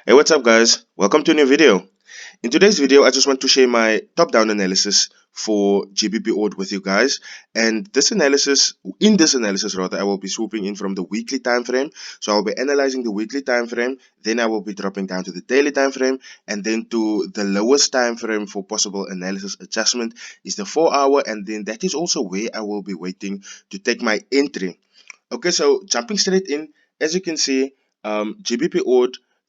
Hey, what's up guys? Welcome to a new video. In today's video, I just want to share my top-down analysis for Gbpaud with you guys. And in this analysis rather, I will be swooping in from the weekly time frame. So I'll be analyzing the weekly time frame, then I will be dropping down to the daily time frame, and then to the lowest time frame for possible analysis adjustment is the 4 hour, and then that is also where I will be waiting to take my entry. Okay, so jumping straight in, as you can see, GBP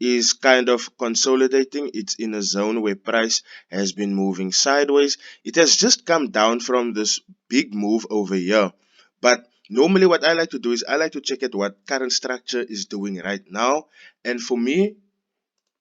is kind of consolidating. It's in a zone where price has been moving sideways. It has just come down from this big move over here. But normally what I like to do is I like to check at what current structure is doing right now. And for me,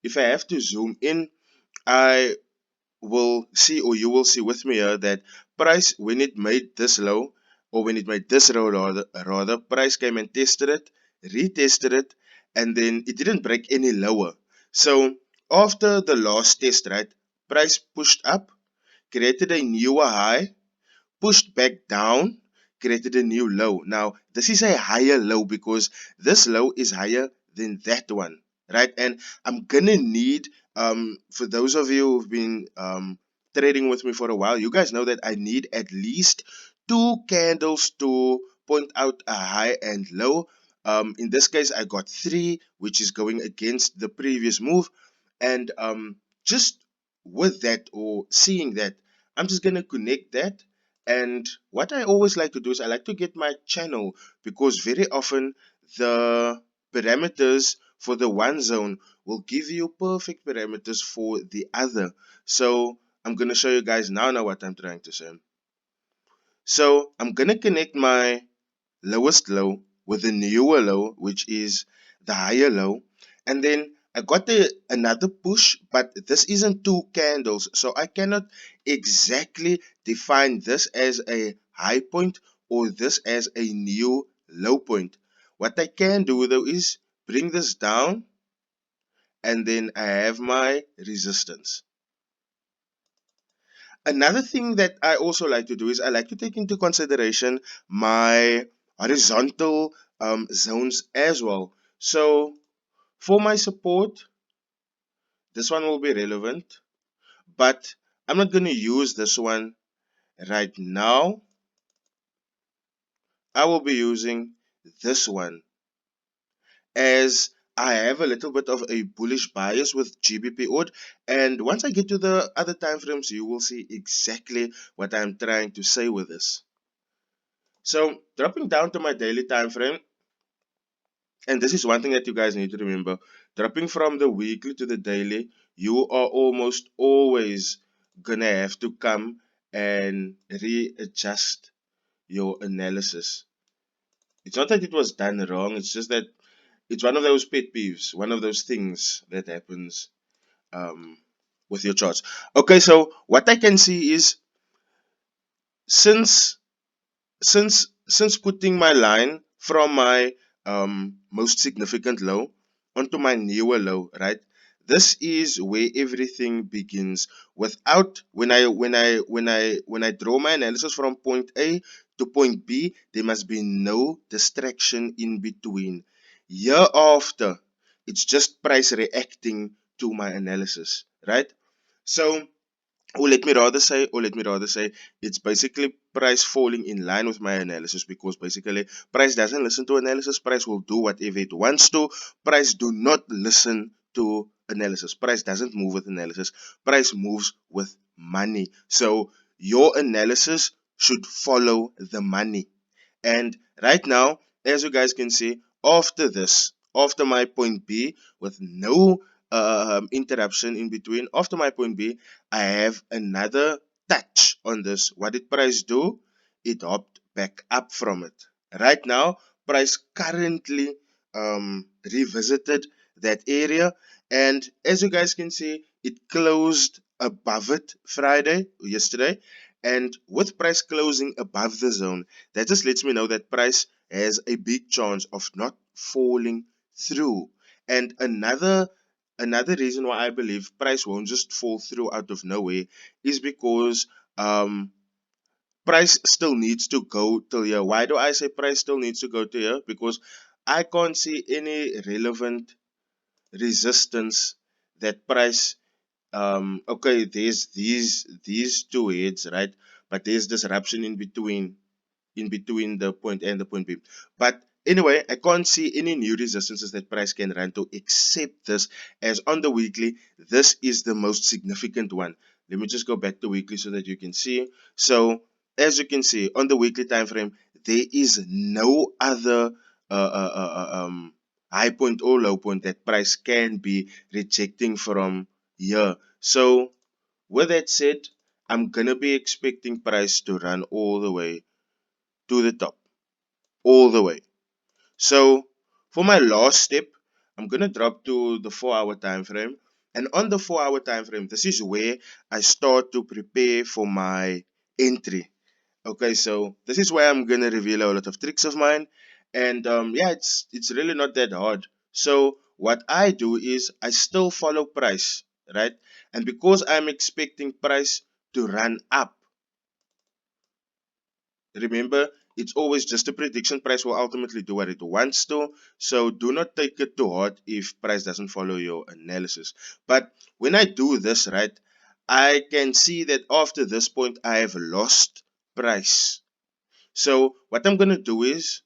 if I have to zoom in, I will see, or you will see with me here, that price, when it made this low, or when it made this low rather, price came and tested it, retested it, and then it didn't break any lower. So after the last test, right, price pushed up, created a newer high, pushed back down, created a new low. Now this is a higher low because this low is higher than that one, right? And I'm gonna need, for those of you who've been trading with me for a while, you guys know that I need at least two candles to point out a high and low. In this case I got three, which is going against the previous move. And just with that, or seeing that, I'm just gonna connect that. And what I always like to do is I like to get my channel, because very often the parameters for the one zone will give you perfect parameters for the other. So I'm going to show you guys now what I'm trying to say. So I'm going to connect my lowest low with the newer low, which is the higher low. And then I got another push, but this isn't two candles, so I cannot exactly define this as a high point or this as a new low point. What I can do though is bring this down, and then I have my resistance. Another thing that I also like to do is I like to take into consideration my horizontal zones as well. So for my support, this one will be relevant, but I'm not going to use this one right now. I will be using this one, as I have a little bit of a bullish bias with GBP. And once I get to the other time frames, you will see exactly what I'm trying to say with this. So dropping down to my daily time frame, and this is one thing that you guys need to remember, dropping from the weekly to the daily, you are almost always gonna have to come and readjust your analysis. It's not that it was done wrong, it's just that it's one of those pet peeves, one of those things that happens um, with your charts. Okay, so what I can see is, since since putting my line from my most significant low onto my newer low, right, this is where everything begins. Without, when I draw my analysis from point A to point B, there must be no distraction in between. Hereafter, it's just price reacting to my analysis, right? So, or let me rather say, it's basically price falling in line with my analysis, because basically price doesn't listen to analysis. Price will do whatever it wants to. Price do not listen to analysis. Price doesn't move with analysis. Price moves with money. So your analysis should follow the money. And right now, as you guys can see, after this, after my point B, with no interruption in between, after my point B, I have another touch on this. What did price do? It hopped back up from it. Right now, price currently revisited that area, and as you guys can see, it closed above it yesterday. And with price closing above the zone, that just lets me know that price has a big chance of not falling through. And another reason why I believe price won't just fall through out of nowhere is because price still needs to go till here. Why do I say price still needs to go to here? Because I can't see any relevant resistance that price, okay, there's these two heads, right? But there's disruption in between the point A and the point B. But anyway, I can't see any new resistances that price can run to except this, as on the weekly, this is the most significant one. Let me just go back to weekly so that you can see. So as you can see on the weekly time frame, there is no other high point or low point that price can be rejecting from here. So with that said, I'm gonna be expecting price to run all the way to the top, all the way. So for my last step, I'm gonna drop to the 4 hour time frame, and on the 4 hour time frame, this is where I start to prepare for my entry. Okay, so this is where I'm gonna reveal a lot of tricks of mine, and yeah, it's really not that hard. So what I do is I still follow price, right? And because I'm expecting price to run up, remember, it's always just a prediction. Price will ultimately do what it wants to. So do not take it too hard if price doesn't follow your analysis. But when I do this, right, I can see that after this point, I have lost price. So what I'm going to do is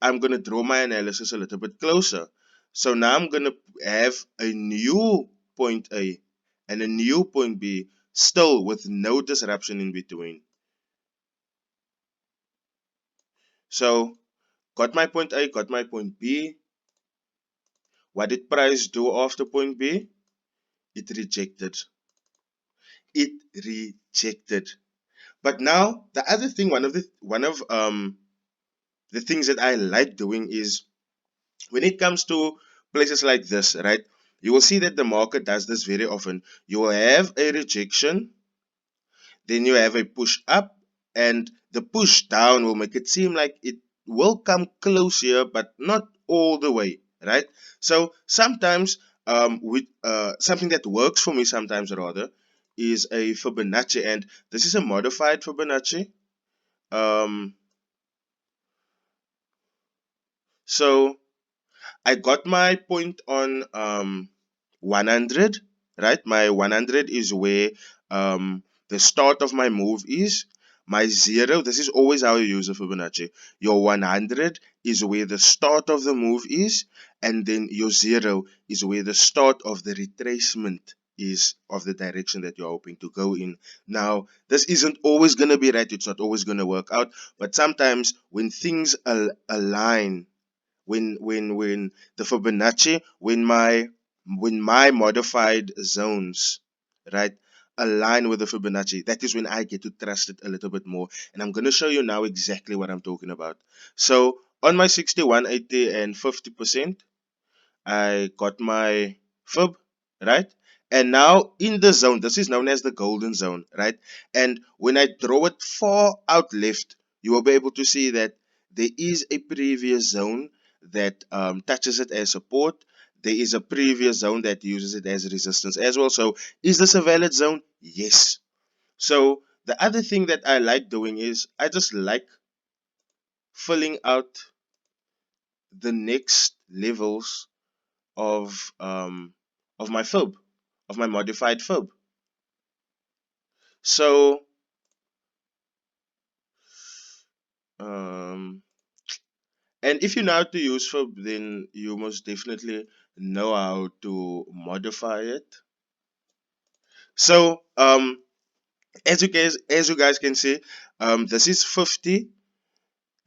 I'm going to draw my analysis a little bit closer. So now I'm going to have a new point A and a new point B, still with no disruption in between. So got my point A, got my point B. What did price do after point B? It rejected. It rejected. But now the other thing, one of the things that I like doing is when it comes to places like this, right? You will see that the market does this very often. You will have a rejection, then you have a push up, and the push down will make it seem like it will come close here, but not all the way, right? So sometimes, with something that works for me sometimes rather is a Fibonacci, and this is a modified Fibonacci. Um, so I got my point on 100, right? My 100 is where the start of my move is. My 0, this is always how you use a Fibonacci. Your 100 is where the start of the move is, and then your 0 is where the start of the retracement is of the direction that you're hoping to go in. Now, this isn't always going to be right, it's not always going to work out, but sometimes when things align, when the Fibonacci, when my modified zones, right, align with the Fibonacci, that is when I get to trust it a little bit more. And I'm going to show you now exactly what I'm talking about. So on my 61, 80 and 50%, I got my fib, right? And now in the zone, this is known as the golden zone, right? And when I draw it far out left, you will be able to see that there is a previous zone that touches it as support. There is a previous zone that uses it as resistance as well. So is this a valid zone? Yes. So the other thing that I like doing is I just like filling out the next levels of my fib, of my modified fib. So um, and if you know how to use fib, then you most definitely know how to modify it. So as you guys can see, this is 50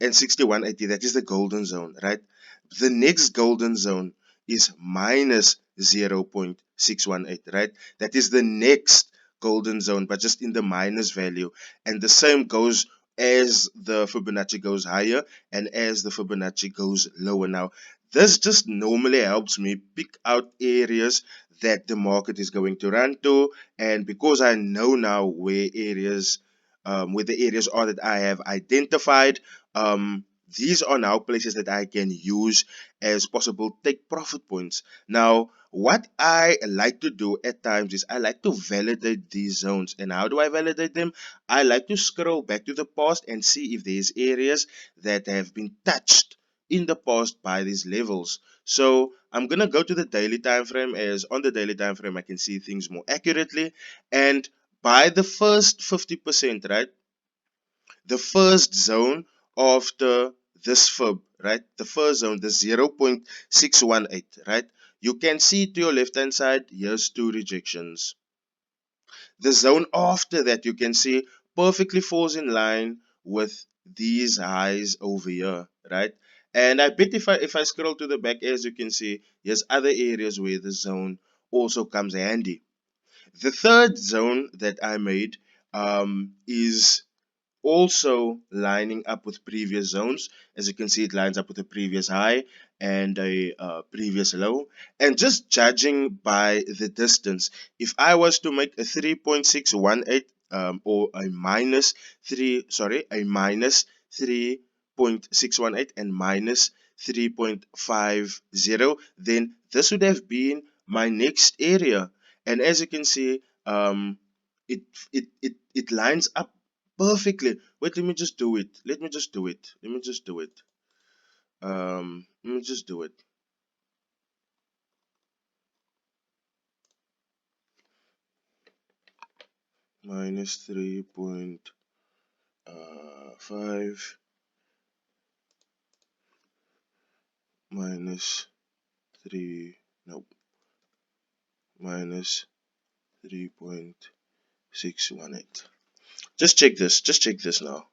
and 6180. That is the golden zone, right? The next golden zone is minus 0.618, right? That is the next golden zone, but just in the minus value. And the same goes as the Fibonacci goes higher and as the Fibonacci goes lower. Now this just normally helps me pick out areas that the market is going to run to, and because I know now where the areas are that I have identified, um, these are now places that I can use as possible take profit points. Now, what I like to do at times is I like to validate these zones. And how do I validate them? I like to scroll back to the past and see if there's areas that have been touched in the past by these levels. So I'm gonna go to the daily time frame, as on the daily time frame I can see things more accurately. And by the first 50%, right, the first zone of this fib, right, the first zone, the 0.618, right, you can see to your left hand side, here's two rejections. The zone after that, you can see, perfectly falls in line with these highs over here, right? And I bet if I scroll to the back, as you can see, there's other areas where the zone also comes handy. The third zone that I made is also lining up with previous zones. As you can see, it lines up with a previous high and a previous low. And just judging by the distance, if I was to make a 3.618 or a minus 3.618 and minus 3.50, then this would have been my next area. And as you can see, it it lines up perfectly. Wait, let me just do it. Let me just do it. Let me just do it. Let me just do it. Minus 3.5 minus 3, no, minus 3.618. Just check this. Just check this now.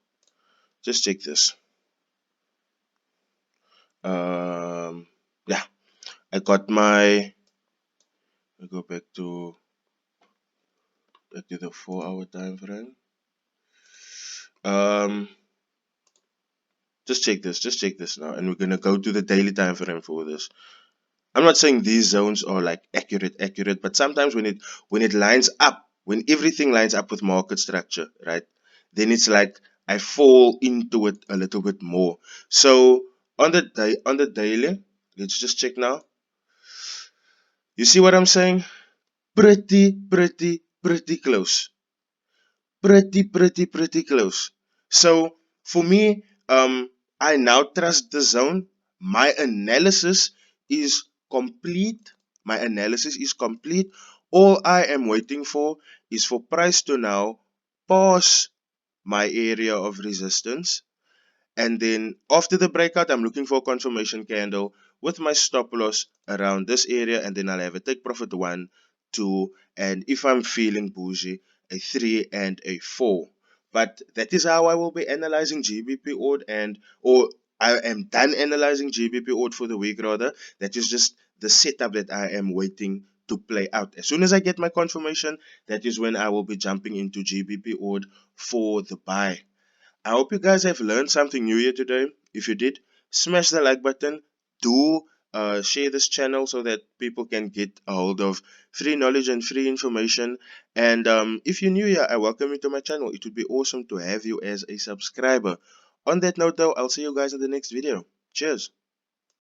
Just check this. Yeah, I got my. I go back to the 4 hour time frame. Um, just check this now, and we're gonna go to the daily time frame for this. I'm not saying these zones are like accurate, but sometimes when it lines up, when everything lines up with market structure, right, then it's like I fall into it a little bit more. So on the daily, let's just check now. You see what I'm saying? Pretty close. Pretty close. So for me, I now trust the zone. My analysis is complete. My analysis is complete. All I am waiting for is for price to now pass my area of resistance, and then after the breakout, I'm looking for a confirmation candle with my stop loss around this area, and then I'll have a take profit 1, 2, and if I'm feeling bougie, a 3 and a 4. But that is how I will be analyzing GBP odd, and or I am done analyzing GBP odd for the week rather. That is just the setup that I am waiting to play out. As soon as I get my confirmation, that is when I will be jumping into GBP odd for the buy. I hope you guys have learned something new here today. If you did, smash the like button. Do share this channel so that people can get a hold of free knowledge and free information. And if you're new here, I welcome you to my channel. It would be awesome to have you as a subscriber. On that note though, I'll see you guys in the next video. Cheers.